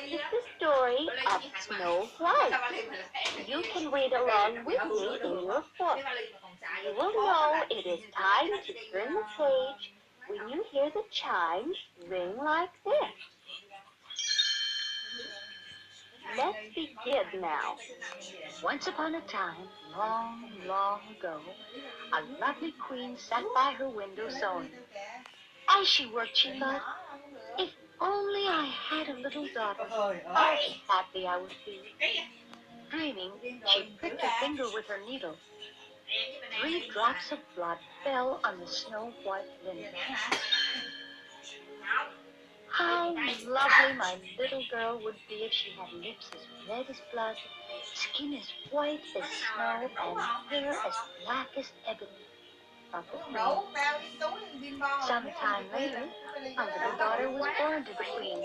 is the story of Snow White. You can read along with me in your book. You will know it is time to turn the page when you hear the chimes ring like this. Let's begin now. Once upon a time, long, long ago, a lovely queen sat by her window sewing. As she worked, she thought, if only I had a little daughter, how happy I would be. Dreaming, she pricked her finger with her needle. 3 drops of blood fell on the snow-white linen. How lovely my little girl would be if she had lips as red as blood, skin as white as snow, and hair as black as ebony. Some time later, a little daughter was born to the queen,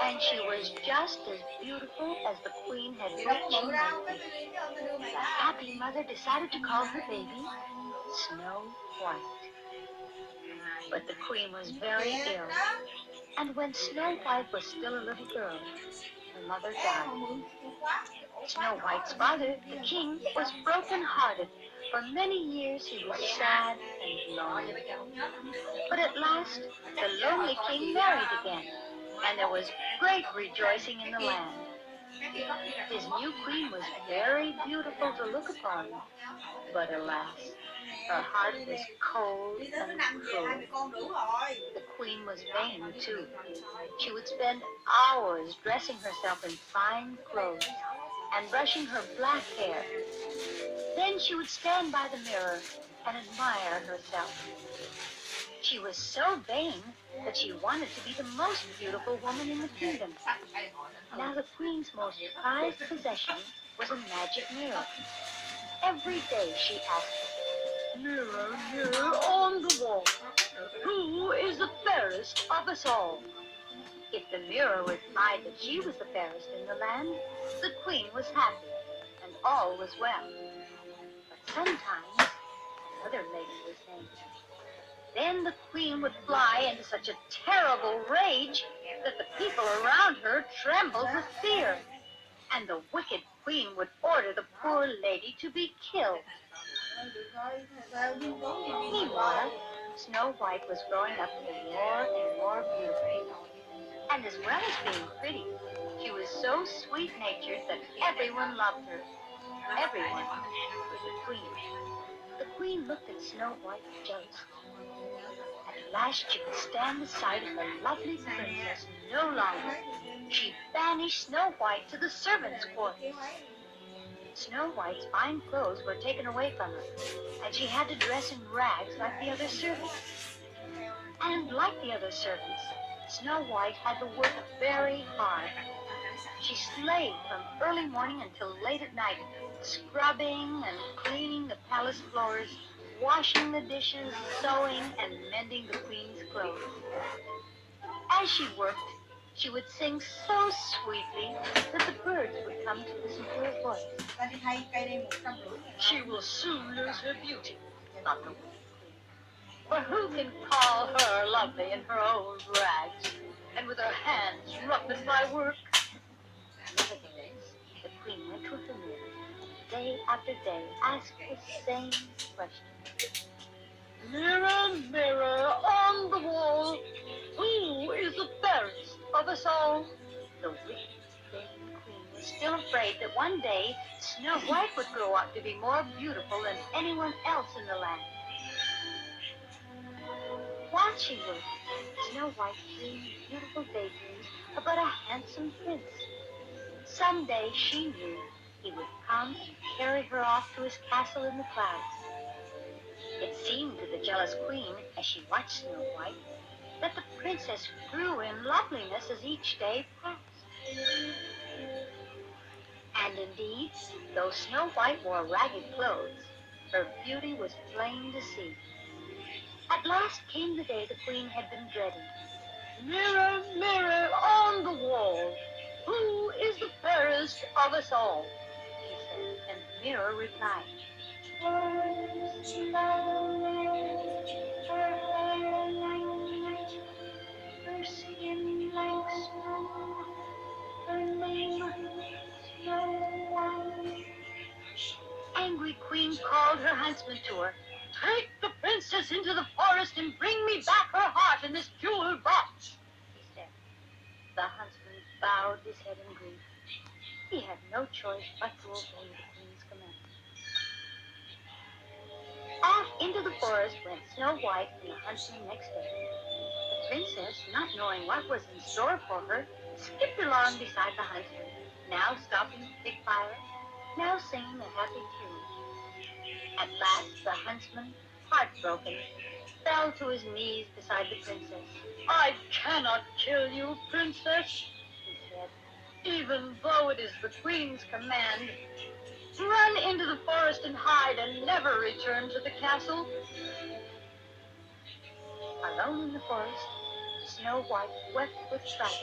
and she was just as beautiful as the queen had hoped she might be. The happy mother decided to call her baby Snow White. But the queen was very ill, and when Snow White was still a little girl, her mother died. Snow White's father, the king, was broken-hearted. For many years he was sad and lonely. But at last, the lonely king married again, and there was great rejoicing in the land. His new queen was very beautiful to look upon, but alas, her heart was cold and cruel. The queen was vain, too. She would spend hours dressing herself in fine clothes and brushing her black hair. Then she would stand by the mirror and admire herself. She was so vain that she wanted to be the most beautiful woman in the kingdom. Now the queen's most prized possession was a magic mirror. Every day she asked, "Mirror, mirror on the wall, who is the fairest of us all?" If the mirror replied that she was the fairest in the land, the queen was happy, and all was well. But sometimes another lady was named. Then the queen would fly into such a terrible rage that the people around her trembled with fear, and the wicked queen would order the poor lady to be killed. Meanwhile, Snow White was growing up to be more and more beautiful. And as well as being pretty, she was so sweet-natured that everyone loved her. Everyone but the queen. The queen looked at Snow White jealously. At last she could stand the sight of the lovely princess no longer. She banished Snow White to the servants' quarters. Snow White's fine clothes were taken away from her, and she had to dress in rags like the other servants. And like the other servants, Snow White had to work very hard. She slaved from early morning until late at night, scrubbing and cleaning the palace floors, washing the dishes, sewing, and mending the queen's clothes. As she worked, she would sing so sweetly that the birds would come to listen to her voice. "She will soon lose her beauty," thought the queen. "For who can call her lovely in her old rags, and with her hands roughened by work?" Nevertheless, the queen went to her mirror, day after day, asked the same question. "Mirror, mirror on the wall, who is the fairest of us all?" The wicked, vain queen was still afraid that one day Snow White would grow up to be more beautiful than anyone else in the land. While she worked, Snow White dreamed beautiful daydreams about a handsome prince. Someday she knew he would come and carry her off to his castle in the clouds. It seemed to the jealous queen, as she watched Snow White, that the princess grew in loveliness as each day passed. And indeed, though Snow White wore ragged clothes, her beauty was plain to see. At last came the day the queen had been dreading. "Mirror, mirror on the wall, who is the fairest of us all?" she said, and the mirror replied, "Her hair like night, her skin like snow, huntsman to her. "Take the princess into the forest and bring me back her heart in this jewel box," he said. The huntsman bowed his head in grief. He had no choice but to obey the queen's command. Off into the forest went Snow White and the huntsman next day. The princess, not knowing what was in store for her, skipped along beside the huntsman, now stopping to pick fire, now singing a happy tune. At last, the huntsman, heartbroken, fell to his knees beside the princess. "I cannot kill you, princess," he said, "even though it is the queen's command. Run into the forest and hide and never return to the castle." Alone in the forest, Snow White wept with fright.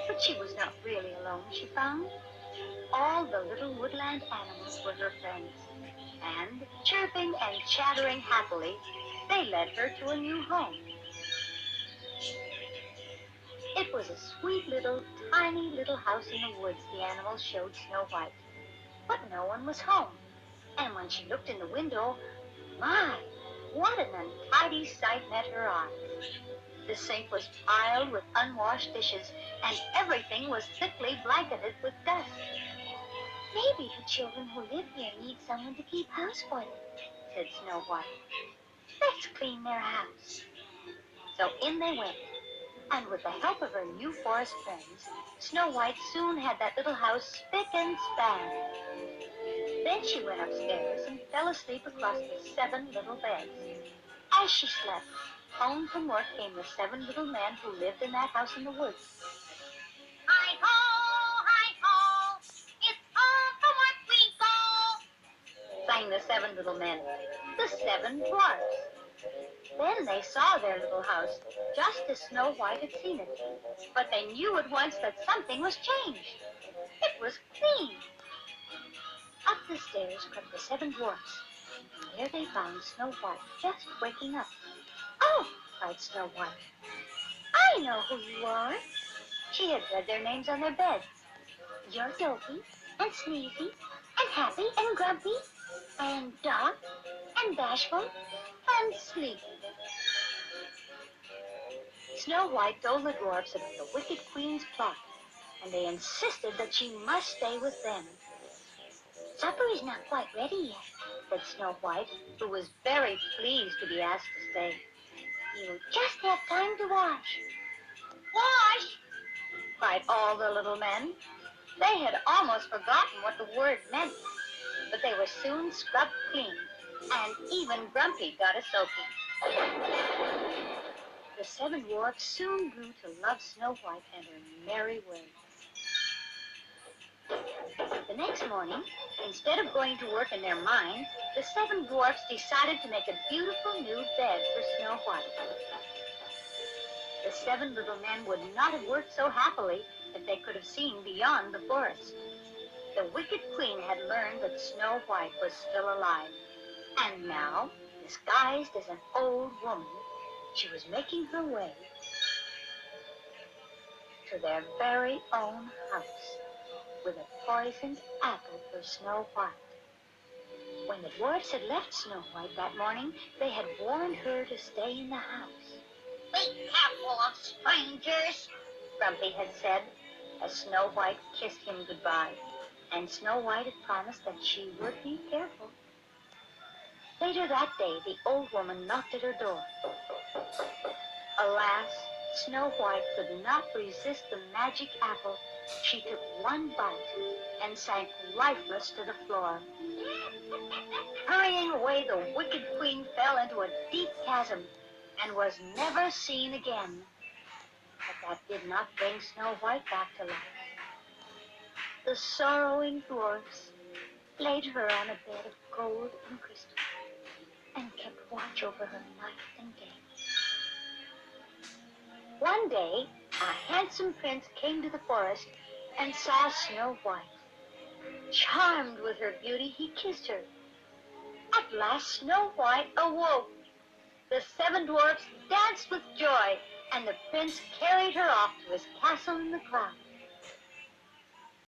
But she was not really alone, she found. All the little woodland animals were her friends, and, chirping and chattering happily, they led her to a new home. It was a sweet little, tiny little house in the woods the animals showed Snow White. But no one was home, and when she looked in the window, my, what an untidy sight met her eyes. The sink was piled with unwashed dishes, and everything was thickly blanketed with dust. "Maybe the children who live here need someone to keep house for them," said Snow White. "Let's clean their house." So in they went, and with the help of her new forest friends, Snow White soon had that little house spick and span. Then she went upstairs and fell asleep across the 7 little beds. As she slept, home from work came the 7 little men who lived in that house in the woods. Hi-ho, it's home from work we go," sang the 7 little men, the 7 dwarfs. Then they saw their little house, just as Snow White had seen it. But they knew at once that something was changed. It was clean. Up the stairs crept the 7 dwarfs, and there they found Snow White just waking up. "Oh," cried Snow White, "I know who you are." She had read their names on their bed. "You're dopey and sneezy and happy and grumpy and dark and bashful and sleepy." Snow White told the dwarfs about the wicked queen's plot, and they insisted that she must stay with them. "Supper is not quite ready yet," said Snow White, who was very pleased to be asked to stay. "You just have time to wash." "Wash!" cried all the little men. They had almost forgotten what the word meant, but they were soon scrubbed clean, and even Grumpy got a soaking. The 7 dwarfs soon grew to love Snow White and her merry ways. The next morning, instead of going to work in their mines, the 7 dwarfs decided to make a beautiful new bed for Snow White. The 7 little men would not have worked so happily if they could have seen beyond the forest. The wicked queen had learned that Snow White was still alive, and now, disguised as an old woman, she was making her way to their very own house with a poisoned apple for Snow White. When the dwarfs had left Snow White that morning, they had warned her to stay in the house. "Be careful of strangers," Grumpy had said, as Snow White kissed him goodbye, and Snow White had promised that she would be careful. Later that day, the old woman knocked at her door. Alas, Snow White could not resist the magic apple. She took one bite and sank lifeless to the floor. Hurrying away, the wicked queen fell into a deep chasm and was never seen again. But that did not bring Snow White back to life. The sorrowing dwarfs laid her on a bed of gold and crystal and kept watch over her night and day. One day, a handsome prince came to the forest and saw Snow White. Charmed with her beauty, he kissed her. At last, Snow White awoke. The 7 dwarfs danced with joy, and the prince carried her off to his castle in the clouds.